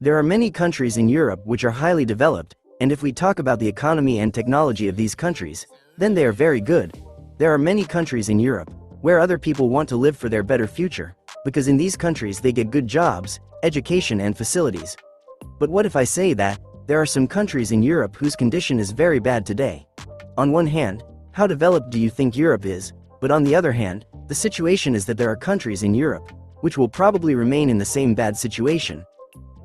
There are many countries in Europe which are highly developed, and if we talk about the economy and technology of these countries, then they are very good. There are many countries in Europe where other people want to live for their better future, because in these countries they get good jobs, education and facilities. But what if I say that there are some countries in Europe whose condition is very bad today? On one hand, how developed do you think Europe is? But on the other hand, the situation is that there are countries in Europe which will probably remain in the same bad situation.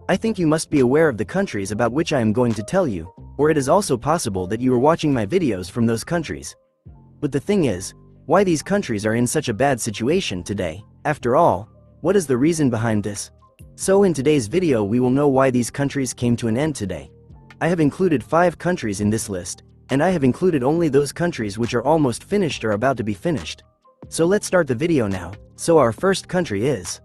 I think you must be aware of the countries about which I am going to tell you, or it is also possible that you are watching my videos from those countries. But the thing is, why these countries are in such a bad situation today? After all, what is the reason behind this? So in today's video we will know why these countries came to an end today. I have included 5 countries in this list, and I have included only those countries which are almost finished or about to be finished. So let's start the video now. So our first country is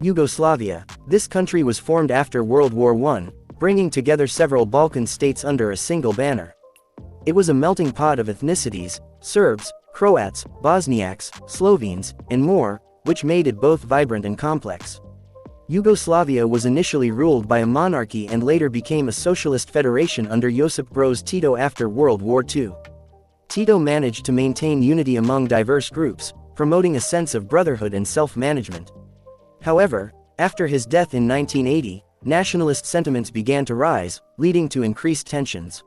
Yugoslavia. This country was formed after World War I, bringing together several Balkan states under a single banner. It was a melting pot of ethnicities, Serbs, Croats, Bosniaks, Slovenes, and more, which made it both vibrant and complex. Yugoslavia was initially ruled by a monarchy and later became a socialist federation under Josip Broz Tito after World War II. Tito managed to maintain unity among diverse groups, promoting a sense of brotherhood and self-management. However, after his death in 1980, nationalist sentiments began to rise, leading to increased tensions.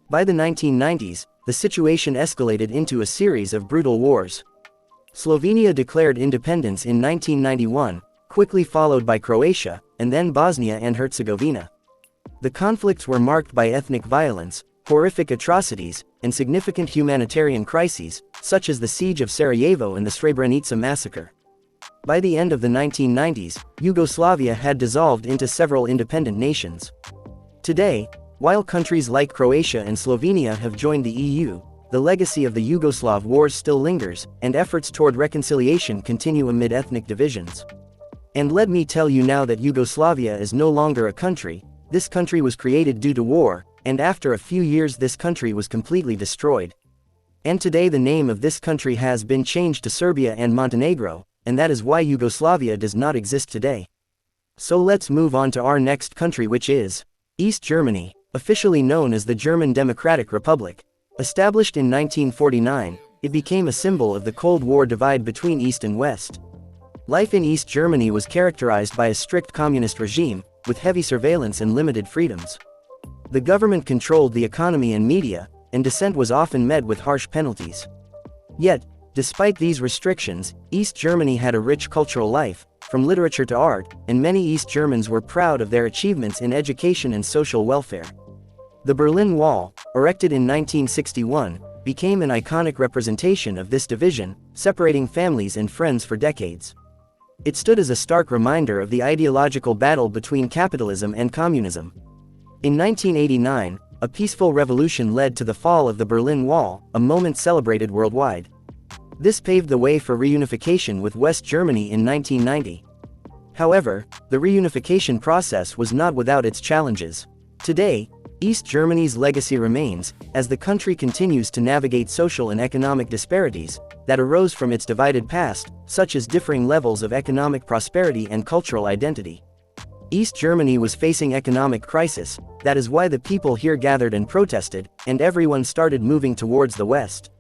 By the 1990s, the situation escalated into a series of brutal wars. Slovenia declared independence in 1991, quickly followed by Croatia, and then Bosnia and Herzegovina. The conflicts were marked by ethnic violence, horrific atrocities, and significant humanitarian crises, such as the siege of Sarajevo and the Srebrenica massacre. By the end of the 1990s, Yugoslavia had dissolved into several independent nations. Today, while countries like Croatia and Slovenia have joined the EU, the legacy of the Yugoslav wars still lingers, and efforts toward reconciliation continue amid ethnic divisions. And let me tell you now that Yugoslavia is no longer a country. This country was created due to war, and after a few years this country was completely destroyed. And today the name of this country has been changed to Serbia and Montenegro, and that is why Yugoslavia does not exist today. So let's move on to our next country, which is East Germany, officially known as the German Democratic Republic. Established in 1949, it became a symbol of the Cold War divide between East and West. Life in East Germany was characterized by a strict communist regime, with heavy surveillance and limited freedoms. The government controlled the economy and media, and dissent was often met with harsh penalties. Yet, despite these restrictions, East Germany had a rich cultural life, from literature to art, and many East Germans were proud of their achievements in education and social welfare. The Berlin Wall, erected in 1961, became an iconic representation of this division, separating families and friends for decades. It stood as a stark reminder of the ideological battle between capitalism and communism. In 1989, a peaceful revolution led to the fall of the Berlin Wall, a moment celebrated worldwide. This paved the way for reunification with West Germany in 1990. However, the reunification process was not without its challenges. Today, East Germany's legacy remains, as the country continues to navigate social and economic disparities that arose from its divided past, such as differing levels of economic prosperity and cultural identity. East Germany was facing economic crisis, that is why the people here gathered and protested, and everyone started moving towards the West.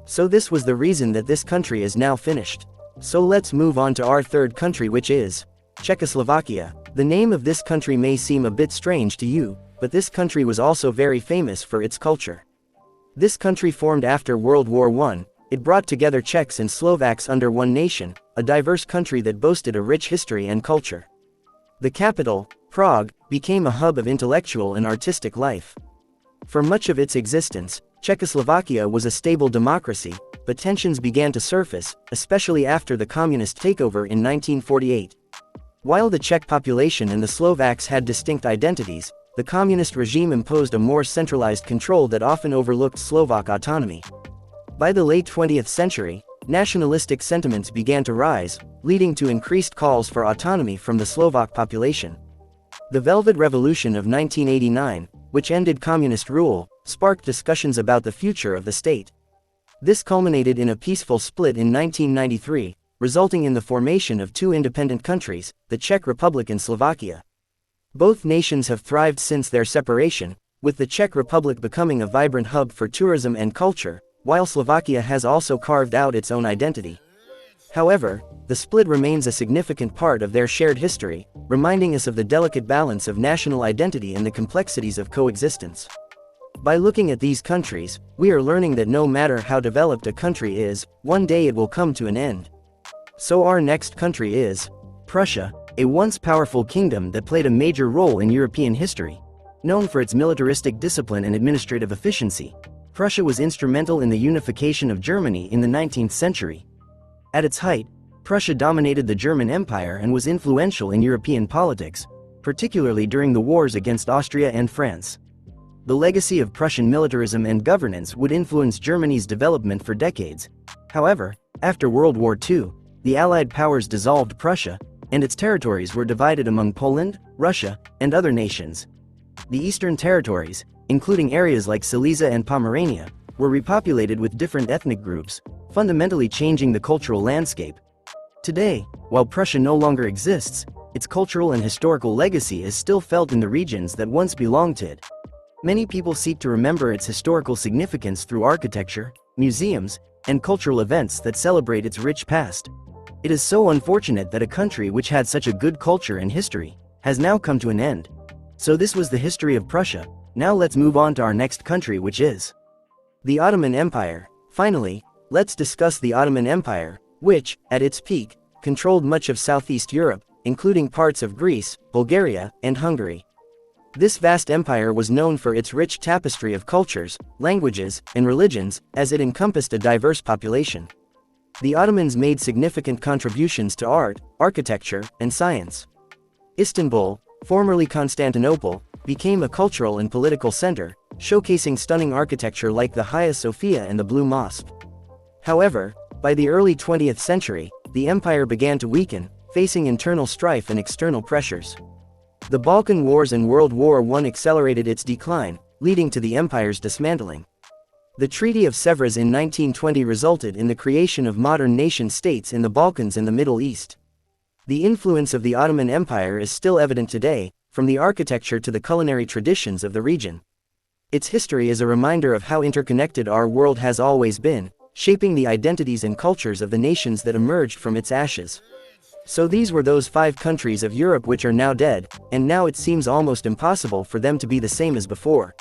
So this was the reason that this country is now finished. So let's move on to our third country, which is Czechoslovakia. The name of this country may seem a bit strange to you, but this country was also very famous for its culture. This country formed after World War I. It brought together Czechs and Slovaks under one nation, a diverse country that boasted a rich history and culture. The capital, Prague, became a hub of intellectual and artistic life. For much of its existence, Czechoslovakia was a stable democracy, but tensions began to surface, especially after the communist takeover in 1948. While the Czech population and the Slovaks had distinct identities, the communist regime imposed a more centralized control that often overlooked Slovak autonomy. By the late 20th century, nationalistic sentiments began to rise, leading to increased calls for autonomy from the Slovak population. The Velvet Revolution of 1989, which ended communist rule, sparked discussions about the future of the state. This culminated in a peaceful split in 1993, resulting in the formation of two independent countries, the Czech Republic and Slovakia. Both nations have thrived since their separation, with the Czech Republic becoming a vibrant hub for tourism and culture, while Slovakia has also carved out its own identity. However, the split remains a significant part of their shared history, reminding us of the delicate balance of national identity and the complexities of coexistence. By looking at these countries, we are learning that no matter how developed a country is, one day it will come to an end. So our next country is Prussia, a once powerful kingdom that played a major role in European history. Known for its militaristic discipline and administrative efficiency, Prussia was instrumental in the unification of Germany in the 19th century. At its height, Prussia dominated the German Empire and was influential in European politics, particularly during the wars against Austria and France. The legacy of Prussian militarism and governance would influence Germany's development for decades. However, after World War II, the Allied powers dissolved Prussia, and its territories were divided among Poland, Russia, and other nations. The eastern territories, including areas like Silesia and Pomerania, were repopulated with different ethnic groups, fundamentally changing the cultural landscape. Today, while Prussia no longer exists, its cultural and historical legacy is still felt in the regions that once belonged to it. Many people seek to remember its historical significance through architecture, museums, and cultural events that celebrate its rich past. It is so unfortunate that a country which had such a good culture and history has now come to an end. So this was the history of Prussia. Now let's move on to our next country, which is the Ottoman Empire. Finally, let's discuss the Ottoman Empire, which, at its peak, controlled much of Southeast Europe, including parts of Greece, Bulgaria, and Hungary. This vast empire was known for its rich tapestry of cultures, languages, and religions, as it encompassed a diverse population. The Ottomans made significant contributions to art, architecture, and science. Istanbul, formerly Constantinople, became a cultural and political center, showcasing stunning architecture like the Hagia Sophia and the Blue Mosque. However, by the early 20th century, the empire began to weaken, facing internal strife and external pressures. The Balkan Wars and World War I accelerated its decline, leading to the empire's dismantling. The Treaty of Sèvres in 1920 resulted in the creation of modern nation-states in the Balkans and the Middle East. The influence of the Ottoman Empire is still evident today, from the architecture to the culinary traditions of the region. Its history is a reminder of how interconnected our world has always been, shaping the identities and cultures of the nations that emerged from its ashes. So these were those 5 countries of Europe which are now dead, and now it seems almost impossible for them to be the same as before.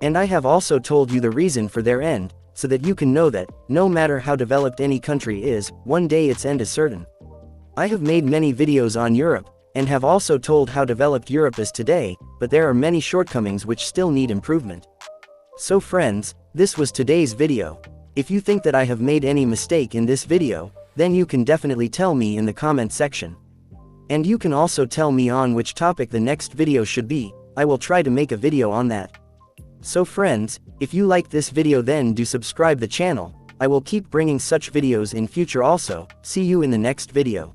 And I have also told you the reason for their end, so that you can know that, no matter how developed any country is, one day its end is certain. I have made many videos on Europe, and have also told how developed Europe is today, but there are many shortcomings which still need improvement. So friends, this was today's video. If you think that I have made any mistake in this video, then you can definitely tell me in the comment section. And you can also tell me on which topic the next video should be. I will try to make a video on that. So friends, if you like this video, then do subscribe the channel. I will keep bringing such videos in future also. See you in the next video.